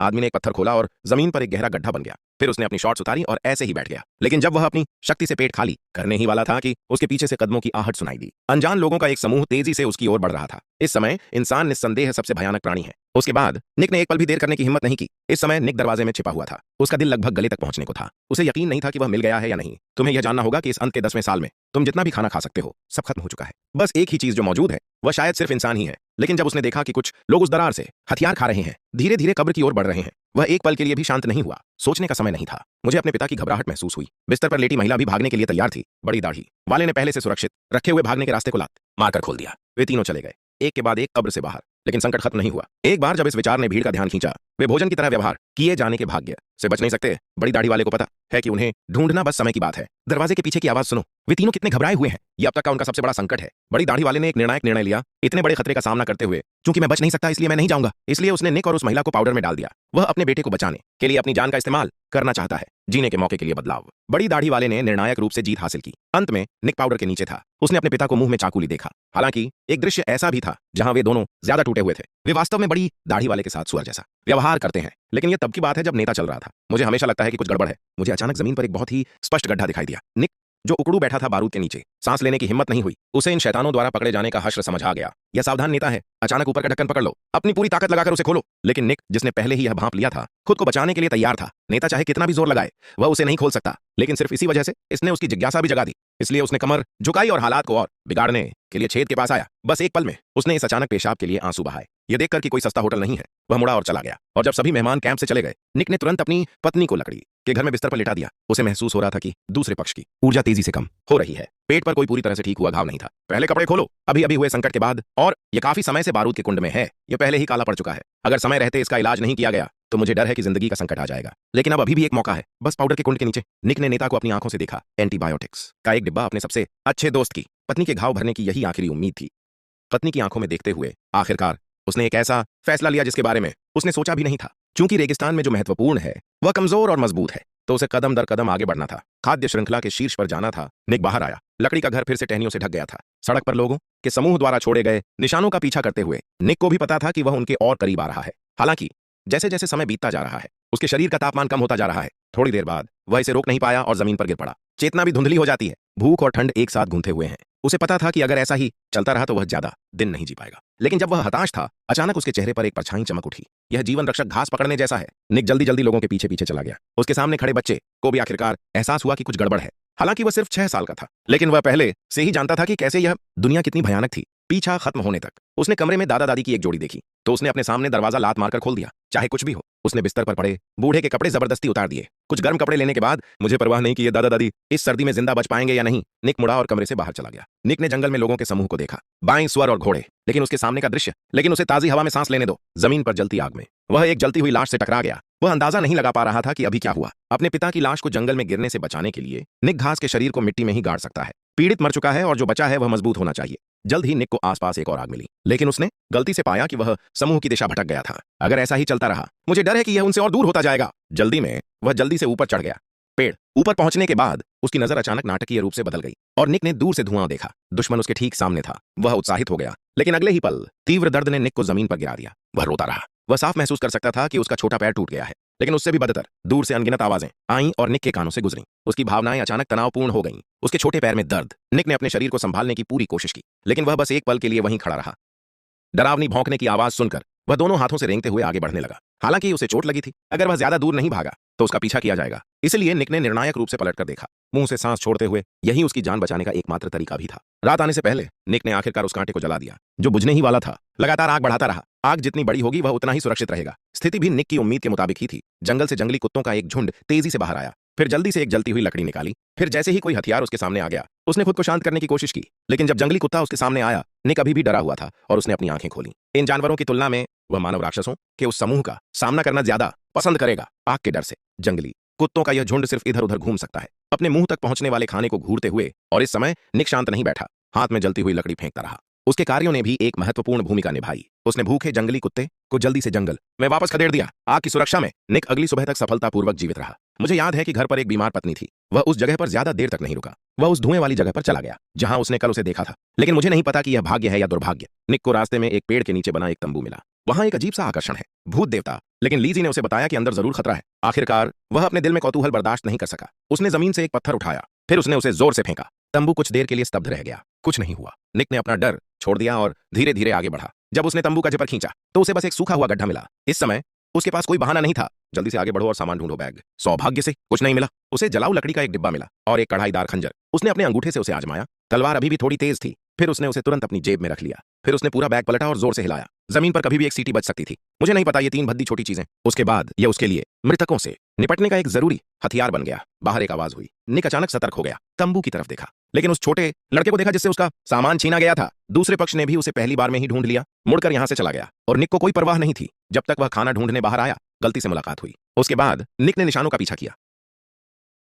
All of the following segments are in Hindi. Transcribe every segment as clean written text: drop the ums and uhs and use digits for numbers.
आदमी ने एक पत्थर खोला और जमीन पर एक गहरा गड्ढा बन गया। फिर उसने अपनी शॉर्ट्स उतारी और ऐसे ही बैठ गया। लेकिन जब वह अपनी शक्ति से पेट खाली करने ही वाला था कि उसके पीछे से कदमों की आहट सुनाई दी। अनजान लोगों का एक समूह तेजी से उसकी ओर बढ़ रहा था। इस समय इंसान निस्संदेह सबसे भयानक प्राणी है। उसके बाद निक ने एक पल भी देर करने की हिम्मत नहीं की। इस समय निक दरवाजे में छिपा हुआ था। उसका दिल लगभग गले तक पहुंचने को था। उसे यकीन नहीं था कि वह मिल गया है या नहीं। तुम्हें यह जानना होगा कि इस अंत के 10वें साल में तुम जितना भी खाना खा सकते हो सब खत्म हो चुका है। बस एक ही चीज जो मौजूद है वह शायद सिर्फ इंसान ही है। लेकिन जब उसने देखा कि कुछ लोग उस दरार से हथियार खा रहे हैं, धीरे धीरे कब्र की ओर बढ़ रहे हैं, वह एक पल के लिए भी शांत नहीं हुआ। सोचने का समय नहीं था। मुझे अपने पिता की घबराहट महसूस हुई। बिस्तर पर लेटी महिला भी भागने के लिए तैयार थी। बड़ी दाढ़ी वाले ने पहले से सुरक्षित रखे हुए भागने के रास्ते को लात मारकर खोल दिया। वे तीनों चले गए, एक के बाद एक कब्र से बाहर। लेकिन संकट खत्म नहीं हुआ। एक बार जब इस विचार ने भीड़ का ध्यान खींचा, वे भोजन की तरह व्यवहार किए जाने के भाग्य से बच नहीं सकते। बड़ी दाढ़ी वाले को पता है कि उन्हें ढूंढना बस समय की बात है। दरवाजे के पीछे की आवाज सुनो। वे तीनों कितने घबराए हुए हैं। यह अब तक का उनका सबसे बड़ा संकट है। बड़ी दाढ़ी वाले ने एक निर्णायक निर्णय लिया। इतने बड़े खतरे का सामना करते हुए क्योंकि मैं बच नहीं सकता इसलिए मैं नहीं जाऊंगा। इसलिए उसने निक और उस महिला को पाउडर में डाल दिया। वह अपने बेटे को बचाने के लिए अपनी जान का इस्तेमाल करना चाहता है, जीने के मौके के लिए बदलाव। बड़ी दाढ़ी वाले ने निर्णायक रूप से जीत हासिल की। अंत में निक पाउडर के नीचे था। उसने अपने पिता को मुंह में चाकू ली देखा। हालांकि एक दृश्य ऐसा भी था जहां वे दोनों ज्यादा टूटे हुए थे। वे वास्तव में बड़ी दाढ़ी वाले के साथ सुअर जैसा व्यवहार करते हैं। लेकिन यह तब की बात है जब नेता चल रहा था। मुझे हमेशा लगता है कि कुछ गड़बड़ है। मुझे अचानक जमीन पर एक बहुत ही स्पष्ट गड्ढा दिखाई दिया। निक जो उकड़ू बैठा था बारूद के नीचे, सांस लेने की हिम्मत नहीं हुई। उसे इन शैतानों द्वारा पकड़े जाने का हश्र समझ आ गया। यह सावधान नेता है। अचानक ऊपर का ढक्कन पकड़ लो, अपनी पूरी ताकत लगाकर उसे खोलो। लेकिन निक, जिसने पहले ही यह भांप लिया था, खुद को बचाने के लिए तैयार था। नेता चाहे कितना भी जोर लगाए, वह उसे नहीं खोल सकता। लेकिन सिर्फ इसी वजह से इसने उसकी जिज्ञासा भी जगा दी। इसलिए उसने कमर झुकाई और हालात को और बिगाड़ने के लिए छेद के पास आया। बस एक पल में उसने इस अचानक पेशाब के लिए आंसू बहाए। यह देखकर कि कोई सस्ता होटल नहीं है, वह मुड़ा और चला गया। और जब सभी मेहमान कैंप से चले गए, निक ने तुरंत अपनी पत्नी को लकड़ी के घर में बिस्तर पर लिटा दिया। उसे महसूस हो रहा था कि दूसरे पक्ष की ऊर्जा तेजी से कम हो रही है। पेट पर कोई पूरी तरह से ठीक हुआ घाव नहीं था। पहले कपड़े खोलो, अभी अभी हुए संकट के बाद, और यह काफी समय से बारूद के कुंड में है। यह पहले ही काला पड़ चुका है। अगर समय रहते इसका इलाज नहीं किया गया तो मुझे डर है कि जिंदगी का संकट आ जाएगा। लेकिन अब अभी भी एक मौका है, बस पाउडर के कुंड के नीचे। निक ने नेता को अपनी आंखों से देखा। एंटीबायोटिक्स का एक डिब्बा अपने सबसे अच्छे दोस्त की पत्नी के घाव भरने की यही आखिरी उम्मीद थी। पत्नी की आंखों में देखते हुए आखिरकार उसने एक ऐसा फैसला लिया जिसके बारे में उसने सोचा भी नहीं था। क्योंकि रेगिस्तान में जो महत्वपूर्ण है वह कमजोर और मजबूत है, तो उसे कदम दर कदम आगे बढ़ना था। खाद्य श्रृंखला के शीर्ष पर जाना था। निक बाहर आया। लकड़ी का घर फिर से टहनियों से ढक गया था। सड़क पर लोगों के समूह द्वारा छोड़े गए निशानों का पीछा करते हुए निक को भी पता था कि वह उनके और करीब आ रहा है। हालांकि जैसे जैसे समय बीतता जा रहा है, उसके शरीर का तापमान कम होता जा रहा है। थोड़ी देर बाद वह इसे रोक नहीं पाया और जमीन पर गिर पड़ा। चेतना भी धुंधली हो जाती है। भूख और ठंड एक साथ घूमते हुए हैं। उसे पता था कि अगर ऐसा ही चलता रहा तो वह ज्यादा दिन नहीं जी पाएगा। लेकिन जब वह हताश था, अचानक उसके चेहरे पर एक परछाई चमक उठी। यह जीवन रक्षक घास पकड़ने जैसा है। निक जल्दी जल्दी लोगों के पीछे पीछे चला गया। उसके सामने खड़े बच्चे को भी आखिरकार एहसास हुआ कि कुछ गड़बड़ है। हालांकि वह सिर्फ 6 साल का था, लेकिन वह पहले से ही जानता था कि कैसे यह दुनिया कितनी भयानक थी। पीछा खत्म होने तक उसने कमरे में दादा दादी की एक जोड़ी देखी, तो उसने अपने सामने दरवाजा लात मारकर खोल दिया। चाहे कुछ भी हो, उसने बिस्तर पर पड़े बूढ़े के कपड़े जबरदस्ती उतार दिए। कुछ गर्म कपड़े लेने के बाद मुझे परवाह नहीं कि ये दादा दादी इस सर्दी में जिंदा बच पाएंगे या नहीं। निक मुड़ा और कमरे से बाहर चला गया। निक ने जंगल में लोगों के समूह को देखा, बाएं स्वर और घोड़े, लेकिन उसके सामने का दृश्य, लेकिन उसे ताजी हवा में सांस लेने दो। जमीन पर जलती आग में वह एक जलती हुई लाश से टकरा गया। वह अंदाजा नहीं लगा पा रहा था कि अभी क्या हुआ। अपने पिता की लाश को जंगल में गिरने से बचाने के लिए निक घास के शरीर को मिट्टी में ही गाड़ सकता है। पीड़ित मर चुका है और जो बचा है वह मजबूत होना चाहिए। जल्द ही निक को आसपास एक और आग मिली, लेकिन उसने गलती से पाया कि वह समूह की दिशा भटक गया था। अगर ऐसा ही चलता रहा, मुझे डर है कि यह उनसे और दूर होता जाएगा। जल्दी में वह जल्दी से ऊपर चढ़ गया। पेड़ ऊपर पहुंचने के बाद उसकी नजर अचानक नाटकीय रूप से बदल गई और निक ने दूर से धुआं देखा। दुश्मन उसके ठीक सामने था। वह उत्साहित हो गया, लेकिन अगले ही पल तीव्र दर्द ने निक को जमीन पर गिरा दिया। वह रोता रहा। वह साफ महसूस कर सकता था कि उसका छोटा पैर टूट गया है। लेकिन उससे भी बदतर दूर से अनगिनत आवाजें आईं और निक के कानों से गुजरीं। उसकी भावनाएं अचानक तनावपूर्ण हो गईं। उसके छोटे पैर में दर्द। निक ने अपने शरीर को संभालने की पूरी कोशिश की, लेकिन वह बस एक पल के लिए वहीं खड़ा रहा। डरावनी भौंकने की आवाज सुनकर वह दोनों हाथों से रेंगते हुए आगे बढ़ने लगा। हालांकि उसे चोट लगी थी। अगर वह ज्यादा दूर नहीं भागा तो उसका पीछा किया जाएगा। इसलिए निक ने निर्णायक रूप से पलटकर देखा, मुंह से सांस छोड़ते हुए। यही उसकी जान बचाने का एकमात्र तरीका भी था। रात आने से पहले निक ने आखिरकार उस कांटे को जला दिया जो बुझने ही वाला था। लगातार आग बढ़ाता रहा। आग जितनी बड़ी होगी वह उतना ही सुरक्षित रहेगा। स्थिति भी निक की उम्मीद के मुताबिक ही थी। जंगल से जंगली कुत्तों का एक झुंड तेजी से बाहर आया। फिर जल्दी से एक जलती हुई लकड़ी निकाली। फिर जैसे ही कोई हथियार उसके सामने आ गया, उसने खुद को शांत करने की कोशिश की। लेकिन जब जंगली कुत्ता उसके सामने आया, निक अभी भी डरा हुआ था और उसने अपनी आंखें खोली। इन जानवरों की तुलना में वह मानव राक्षसों के उस समूह का सामना करना ज्यादा पसंद करेगा। आग के डर से जंगली कुत्तों का यह झुंड सिर्फ इधर उधर घूम सकता है, अपने मुंह तक पहुंचने वाले खाने को घूरते हुए। और इस समय निक शांत नहीं बैठा, हाथ में जलती हुई लकड़ी फेंकता रहा। उसके कार्यों ने भी एक महत्वपूर्ण भूमिका निभाई। उसने भूखे जंगली कुत्ते को जल्दी से जंगल में वापस खदेड़ दिया। आग की सुरक्षा में निक अगली सुबह तक सफलतापूर्वक जीवित रहा। मुझे याद है कि घर पर एक बीमार पत्नी थी। वह उस जगह पर ज्यादा देर तक नहीं रुका। वह उस धुएं वाली जगह पर चला गया जहां उसने कल उसे देखा था। लेकिन मुझे नहीं पता कि यह भाग्य है या दुर्भाग्य। निक को रास्ते में एक पेड़ के नीचे बना एक तंबू मिला। वहां एक अजीब सा आकर्षण है। भूत देवता लेकिन लीजी ने उसे बताया कि अंदर जरूर खतरा है। आखिरकार वह अपने दिल में कौतूहल बर्दाश्त नहीं कर सका। उसने जमीन से एक पत्थर उठाया, फिर उसने उसे जोर से फेंका। तंबू कुछ देर के लिए स्तब्ध रह गया। कुछ नहीं हुआ। निक ने अपना डर छोड़ दिया और धीरे धीरे आगे बढ़ा। जब उसने तंबू का जिपर खींचा तो उसे बस एक सूखा हुआ गड्ढा मिला। इस समय उसके पास कोई बहाना नहीं था। जल्दी से आगे बढ़ो और सामान ढूंढो बैग। सौभाग्य से कुछ नहीं मिला। उसे जलाऊ लकड़ी का एक डिब्बा मिला और एक कढ़ाईदार खंजर। उसने अपने अंगूठे से उसे आजमाया। तलवार अभी भी थोड़ी तेज थी। फिर उसने उसे तुरंत अपनी जेब में रख लिया। फिर उसने पूरा बैग पलटा और जोर से हिलाया। जमीन पर कभी भी एक सीटी बज सकती थी। मुझे नहीं पता ये 3 भद्दी छोटी चीजें उसके बाद ये उसके लिए मृतकों से निपटने का एक जरूरी हथियार बन गया। बाहर एक आवाज हुई। निक अचानक सतर्क हो गया। तंबू की तरफ देखा, लेकिन उस छोटे लड़के को देखा जिससे उसका सामान छीना गया था। दूसरे पक्ष ने भी उसे पहली बार में ही ढूंढ लिया। मुड़कर यहां से चला गया और निक को कोई परवाह नहीं थी। जब तक वह खाना ढूंढने बाहर आया, गलती से मुलाकात हुई। उसके बाद निक ने निशानों का पीछा किया।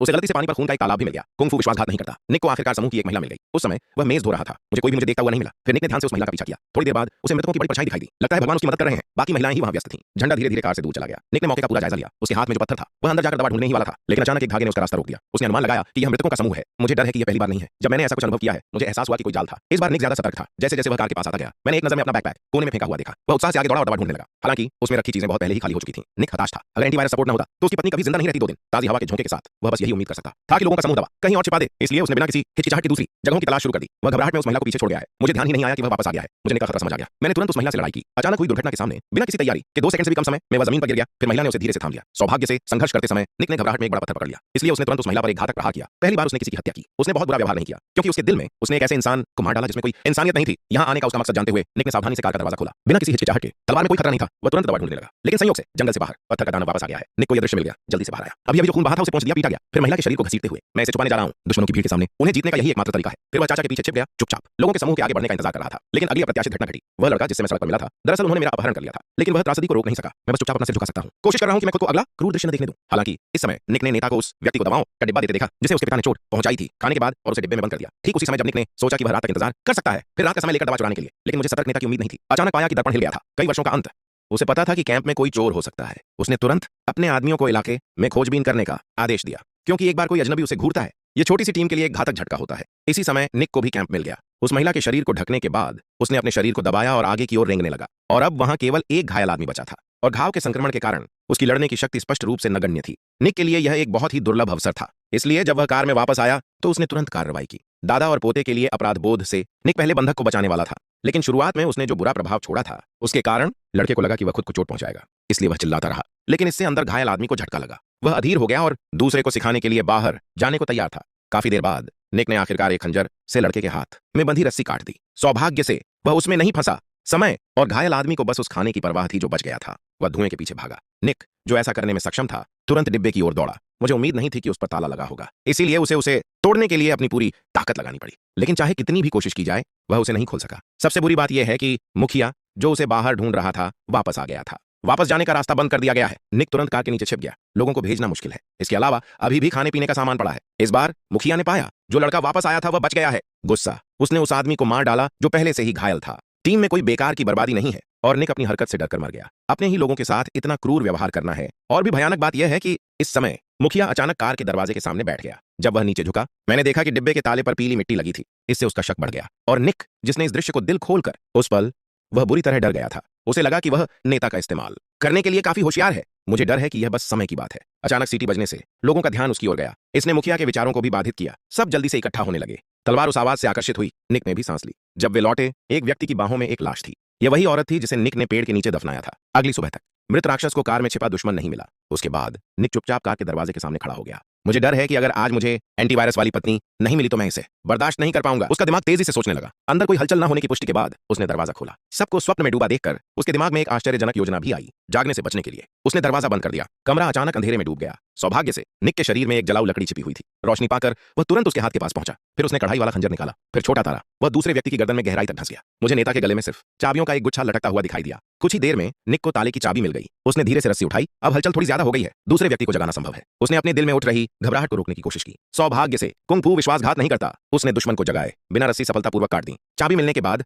उसे गलती से पानी पर खून का एक तालाब भी मिल गया। कुंग-फू विश्वासघात नहीं करता। निक को आखिरकार समूह की एक महिला मिल गई। उस समय वह मेज धो रहा था। मुझे देखता हुआ नहीं मिला। फिर निक ने ध्यान से उस महिला का पीछा किया। थोड़ी देर बाद उसे मृतकों की बड़ी परछाई दिखाई दी। लगता है भगवान उसकी मदद कर रहे हैं। बाकी महिलाएं ही वहां व्यस्त थीं। झंडा धीरे धीरे कार से दूर चला गया। निक ने मौके का पूरा जायजा लिया। उसके हाथ में जो पत्थर था वह अंदर जाकर दवा ढूंढने ही वाला था, लेकिन अचानक एक धागे ने उसका रास्ता रोक दिया। उसने अनुमान लगाया कि यह मृतकों का समूह है। मुझे डर है कि यह पहली बार नहीं है। जब मैंने ऐसा कुछ अनुभव किया है, मुझे एहसास हुआ कि कोई जाल था। इस बार निक ज्यादा सतर्क था। जैसे जैसे वह कार के पास आता गया, मैंने एक नजर में अपना बैकपैक कोने में फेंका हुआ देखा। वह उत्साह से आगे दौड़ा और दवा ढूंढने लगा। हालांकि उसमें रखी चीजें बहुत पहले ही खाली हो चुकी थीं। निक हताश था। अगर एंटीवायरस सपोर्ट न होता तो उसकी पत्नी कभी जिंदा नहीं रहती 2 दिन। ताजी हवा के झोंके के साथ वह बस यही उम्मीद कर सकता था कि लोगों का समूह दवा कहीं और छिपा दे। इसलिए उसने बिना किसी हिचकिचाहट की दूसरी जगहों की तलाश शुरू कर दी। वह घबराहट में उस महिला को पीछे छोड़ गया है। मुझे ध्यान ही नहीं आया कि वह वापस आ गया है। मुझे निक का खतरा समझ आ गया। मैंने तुरंत उस महिला से लड़ाई की। अचानक हुई दुर्घटना के सामने बिना किसी तैयारी के 2 सेकंड से भी कम समय में वह जमीन पर गिर गया। फिर महिला ने उसे धीरे से थाम लिया। सौभाग्य से संघर्ष करते समय निक ने घबराहट में एक बड़ा पत्थर पकड़ लिया। इसलिए उसने तुरंत उस महिला पर एक घातक प्रहार किया। पहली बार उसने किसी की हत्या की। उसने बहुत बुरा व्यवहार नहीं किया, क्योंकि उसके दिल में उसने एक ऐसे इंसान को मार डाला जिसमें कोई इंसानियत नहीं थी। यहाँ आने का उसका मकसद जानते हुए निक ने सावधानी से कार का दरवाजा खोला। बिना किसी हिचकिचाहट के। तलवार में कोई खतरा नहीं था। वह तुरंत दवा ढूंढने लगा, लेकिन संयोग से जंगल से बाहर पत्थर का दाना वापस आ गया है। निक को यह दृश्य मिल गया। जल्दी से बाहर आया। अभी जो खून बहा था उसे पहुंच दिया, पीटा गया। फिर महिला के शरीर को घसीटते हुए, मैं इसे छुपाने जा रहा हूं दुश्मनों की भीड़ के सामने। उन्हें जीतने का यही एकमात्र तरीका है। फिर वह चाचा के पीछे छिप गया, चुपचाप लोगों के समूह के आगे बढ़ने का इंतजार कर रहा था। लेकिन अगली अप्रत्याशित घटना घटी। वह लड़का जिससे मैं सड़क पर मिला था, दरअसल उन्होंने मेरा अपहरण कर लिया था। लेकिन वह त्रासदी को रोक नहीं सका। मैं बस चुपचाप अपना सिर झुका सकता हूं। कोशिश कर रहा हूं कि मैं खुद को अगला क्रूर दृश्य न देखने दूं। हालांकि इस समय निक ने नेता को उस व्यक्ति को दवाओं का डिब्बा देते देखा जिसे उसके पिता ने चोट पहुंचाई थी खाने के बाद, और उसे डिब्बे में बंद कर दिया। ठीक उसी समय जब निक ने सोचा कि वह रात तक इंतजार कर सकता है, फिर रात का समय लेकर दवा चुराने के लिए। लेकिन मुझे सतर्क नेता की उम्मीद नहीं थी। अचानक पाया कि दर्पण हिल गया था। कई वर्षों का अंत। उसे पता था कि कैंप में कोई चोर हो सकता है। उसने तुरंत अपने आदमियों को इलाके में खोजबीन करने का आदेश दिया, क्योंकि एक बार कोई अजनबी उसे घूरता है, यह छोटी सी टीम के लिए एक घातक झटका होता है। इसी समय निक को भी कैंप मिल गया। उस महिला के शरीर को ढकने के बाद उसने अपने शरीर को दबाया और आगे की ओर रेंगने लगा। और अब वहां केवल एक घायल आदमी बचा था, और घाव के संक्रमण के कारण उसकी लड़ने की शक्ति स्पष्ट रूप से नगण्य थी। निक के लिए यह एक बहुत ही दुर्लभ अवसर था। इसलिए जब वह कार में वापस आया तो उसने तुरंत कार्रवाई की। दादा और पोते के लिए अपराध बोध से निक पहले बंधक को बचाने वाला था, लेकिन शुरुआत में उसने जो बुरा प्रभाव छोड़ा था उसके कारण लड़के को लगा कि वह खुद को चोट पहुंचाएगा। इसलिए वह चिल्लाता रहा, लेकिन इससे अंदर घायल आदमी को झटका लगा। वह अधीर हो गया और दूसरे को सिखाने के लिए बाहर जाने को तैयार था। काफी देर बाद निक ने आखिरकार एक खंजर से लड़के के हाथ में बंधी रस्सी काट दी। सौभाग्य से वह उसमें नहीं फंसा। समय और घायल आदमी को बस उस खाने की परवाह थी जो बच गया था। वह धुएं के पीछे भागा। निक, जो ऐसा करने में सक्षम था, तुरंत डिब्बे की ओर दौड़ा। मुझे उम्मीद नहीं थी कि उस पर ताला लगा होगा, इसीलिए उसे तोड़ने के लिए अपनी पूरी ताकत लगानी पड़ी। लेकिन चाहे कितनी भी कोशिश की जाए, वह उसे नहीं खोल सका। सबसे बुरी बात यह है कि मुखिया, जो उसे बाहर ढूंढ रहा था, वापस आ गया था। वापस जाने का रास्ता बंद कर दिया गया है। निक तुरंत कार के नीचे छिप गया। लोगों को भेजना मुश्किल है। इसके अलावा अभी भी खाने पीने का सामान पड़ा है। इस बार मुखिया ने पाया जो लड़का वापस आया था वह बच गया है। गुस्सा, उसने उस आदमी को मार डाला जो पहले से ही घायल था। टीम में कोई बेकार की बर्बादी नहीं है, और निक अपनी हरकत से डरकर मर गया। अपने ही लोगों के साथ इतना क्रूर व्यवहार करना है। और भी भयानक बात यह है कि इस समय मुखिया अचानक कार के दरवाजे के सामने बैठ गया। जब वह नीचे झुका, मैंने देखा कि डिब्बे के ताले पर पीली मिट्टी लगी थी। इससे उसका शक बढ़ गया। और निक, जिसने इस दृश्य को दिल खोलकर, उस पल वह बुरी तरह डर गया था। उसे लगा कि वह नेता का इस्तेमाल करने के लिए काफी होशियार है। मुझे डर है कि यह बस समय की बात है। अचानक सीटी बजने से लोगों का ध्यान उसकी ओर गया। इसने मुखिया के विचारों को भी बाधित किया। सब जल्दी से इकट्ठा होने लगे। तलवार उस आवाज से आकर्षित हुई। निक ने भी सांस ली। जब वे लौटे, एक व्यक्ति की बाहों में एक लाश थी। यह वही औरत थी जिसे निक ने पेड़ के नीचे दफनाया था। अगली सुबह तक मृत राक्षस को कार में छिपा दुश्मन नहीं मिला। उसके बाद निक चुपचाप कार के दरवाजे के सामने खड़ा हो गया। मुझे डर है कि अगर आज मुझे एंटीवायरस वाली पत्नी नहीं मिली तो मैं इसे बर्दाश्त नहीं कर पाऊंगा। उसका दिमाग तेजी से सोचने लगा। अंदर कोई हलचल न होने की पुष्टि के बाद उसने दरवाजा खोला। सबको स्वप्न में डूबा देखकर उसके दिमाग में एक आश्चर्यजनक योजना भी आई। जागने से बचने के लिए उसने दरवाजा बंद कर दिया। कमरा अचानक अंधेरे में डूब गया। सौभाग्य से निक के शरीर में एक जलाऊ लकड़ी छिपी हुई थी। रोशनी पाकर वह तुरंत उसके हाथ के पास पहुंचा। फिर उसने कढ़ाई वाला खंजर निकाला। फिर छोटा तारा वह दूसरे व्यक्ति की गर्दन में गहराई तक धंस गया। मुझे नेता के गले में सिर्फ चाबियों का एक गुच्छा लटकता हुआ दिखाई दिया। कुछ ही देर में निक को ताले की चाबी मिल गई। उसने धीरे से रस्सी उठाई। अब हलचल थोड़ी ज्यादा हो गई है। दूसरे व्यक्ति को जगाना संभव है। उसने अपने दिल में उठ रही घबराहट को रोकने की कोशिश की। सौभाग्य से कुंग-फू विश्वासघात नहीं करता। उसने दुश्मन को जगाए बिना रस्सी सफलतापूर्वक काट दी। चाबी मिलने के बाद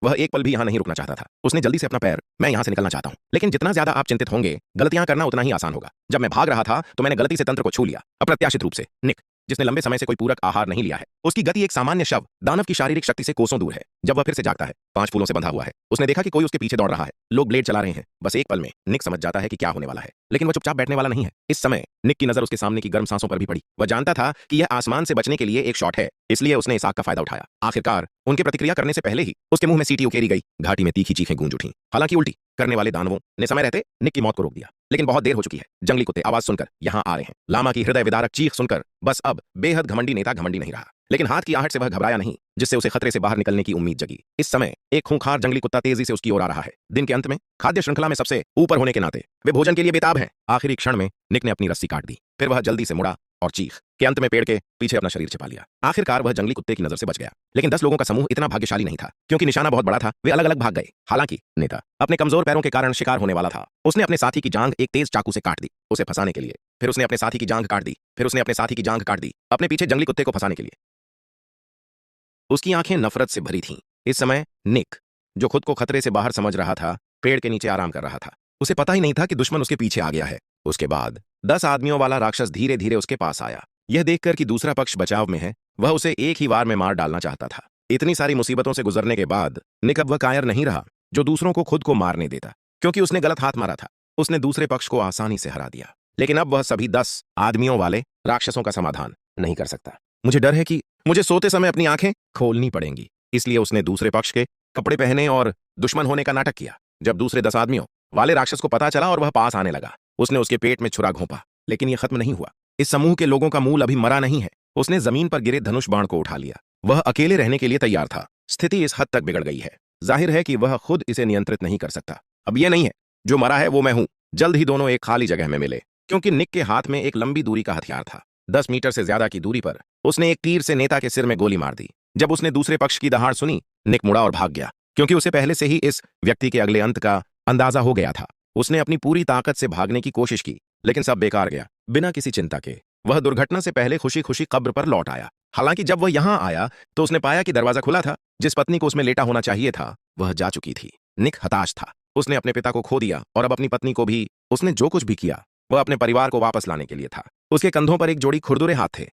वह एक पल भी यहां नहीं रुकना चाहता था। उसने जल्दी से अपना पैर, मैं यहां से निकलना चाहता हूं। लेकिन जितना ज्यादा आप चिंतित होंगे, गलतियां करना उतना ही आसान होगा। जब मैं भाग रहा था तो मैंने गलती से तंत्र को छू लिया। अप्रत्याशित रूप से। निक, जिसने लंबे समय से कोई पूरक आहार नहीं लिया है। उसकी गति एक सामान्य शव दानव की शारीरिक शक्ति से कोसों दूर है। जब वह फिर से जागता है, 5 फूलों से बंधा हुआ है। उसने देखा कि कोई उसके पीछे दौड़ रहा है, लोग ब्लेड चला रहे हैं। बस एक पल में निक समझ जाता है कि क्या होने वाला है, लेकिन वह चुपचाप बैठने वाला नहीं है। इस समय निक की नजर उसके सामने की गर्म सांसों पर भी पड़ी। वह जानता था कि यह आसमान से बचने के लिए एक शॉट है, इसलिए उसने इस आग का फायदा उठाया। आखिरकार उनके प्रतिक्रिया करने से पहले ही उसके मुंह में सीटी उकेरी गई। घाटी में तीखी चीखें गूंज उठी। हालांकि उल्टी करने वाले दानवों ने समय रहते निक की मौत को रोक दिया, लेकिन बहुत देर हो चुकी है। जंगली कुत्ते आवाज सुनकर यहां आ रहे हैं। लामा की हृदय विदारक चीख सुनकर बस अब बेहद घमंडी नेता घमंडी नहीं रहा, लेकिन हाथ की आहट से वह घबराया नहीं, जिससे उसे खतरे से बाहर निकलने की उम्मीद जगी। इस समय एक खूंखार जंगली कुत्ता तेजी से उसकी ओर आ रहा है। दिन के अंत में खाद्य श्रृंखला में सबसे ऊपर होने के नाते वे भोजन के लिए बेताब हैं। आखिरी क्षण में निक ने अपनी रस्सी काट दी। फिर वह जल्दी से मुड़ा और चीख के अंत में पेड़ के पीछे अपना शरीर छिपा लिया। आखिरकार वह जंगली कुत्ते की नजर से बच गया, लेकिन 10 लोगों का समूह इतना भाग्यशाली नहीं था, क्योंकि निशाना बहुत बड़ा था। वे अलग अलग भाग गए। हालांकि नेता अपने कमजोर पैरों के कारण शिकार होने वाला था। उसने अपने साथी की जांघ एक तेज चाकू से काट दी, उसे फंसाने के लिए। फिर उसने अपने साथी की जांघ काट दी। फिर उसने अपने साथी की जांघ काट दी, अपने पीछे जंगली कुत्ते को फंसाने के लिए। उसकी आंखें नफरत से भरी थीं। इस समय निक, जो खुद को खतरे से बाहर समझ रहा था, पेड़ के नीचे आराम कर रहा था। उसे पता ही नहीं था कि दुश्मन उसके पीछे आ गया है। उसके बाद 10 आदमियों वाला राक्षस धीरे धीरे उसके पास आया। यह देखकर कि दूसरा पक्ष बचाव में है, वह उसे एक ही वार में मार डालना चाहता था। इतनी सारी मुसीबतों से गुजरने के बाद निक अब वह कायर नहीं रहा जो दूसरों को खुद को मारने देता, क्योंकि उसने गलत हाथ मारा था। उसने दूसरे पक्ष को आसानी से हरा दिया, लेकिन अब वह सभी 10 आदमियों वाले राक्षसों का समाधान नहीं कर सकता। मुझे डर है कि मुझे सोते समय अपनी आंखें खोलनी पड़ेंगी। इसलिए उसने दूसरे पक्ष के कपड़े पहने और दुश्मन होने का नाटक किया। जब दूसरे 10 आदमियों वाले राक्षस को पता चला और वह पास आने लगा, उसने उसके पेट में छुरा घोंपा, लेकिन यह खत्म नहीं हुआ। इस समूह के लोगों का मूल अभी मरा नहीं है। उसने जमीन पर गिरे धनुष बाण को उठा लिया। वह अकेले रहने के लिए तैयार था। स्थिति इस हद तक बिगड़ गई है, जाहिर है कि वह खुद इसे नियंत्रित नहीं कर सकता। अब यह नहीं है जो मरा है वो मैं हूं। जल्द ही दोनों एक खाली जगह में मिले, क्योंकि निक के हाथ में एक लंबी दूरी का हथियार था। 10 मीटर से ज्यादा की दूरी पर उसने एक तीर से नेता के सिर में गोली मार दी। जब उसने दूसरे पक्ष की दहाड़ सुनी, निक मुड़ा और भाग गया, क्योंकि उसे पहले से ही इस व्यक्ति के अगले अंत का अंदाजा हो गया था। उसने अपनी पूरी ताकत से भागने की कोशिश की, लेकिन सब बेकार गया। बिना किसी चिंता के वह दुर्घटना से पहले खुशी खुशी कब्र पर लौट आया। हालांकि जब वह यहां आया तो उसने पाया कि दरवाजा खुला था। जिस पत्नी को उसमें लेटा होना चाहिए था वह जा चुकी थी। निक हताश था। उसने अपने पिता को खो दिया और अब अपनी पत्नी को भी। उसने जो कुछ भी किया वह अपने परिवार को वापस लाने के लिए था। उसके कंधों पर एक जोड़ी खुरदुरे हाथ थे,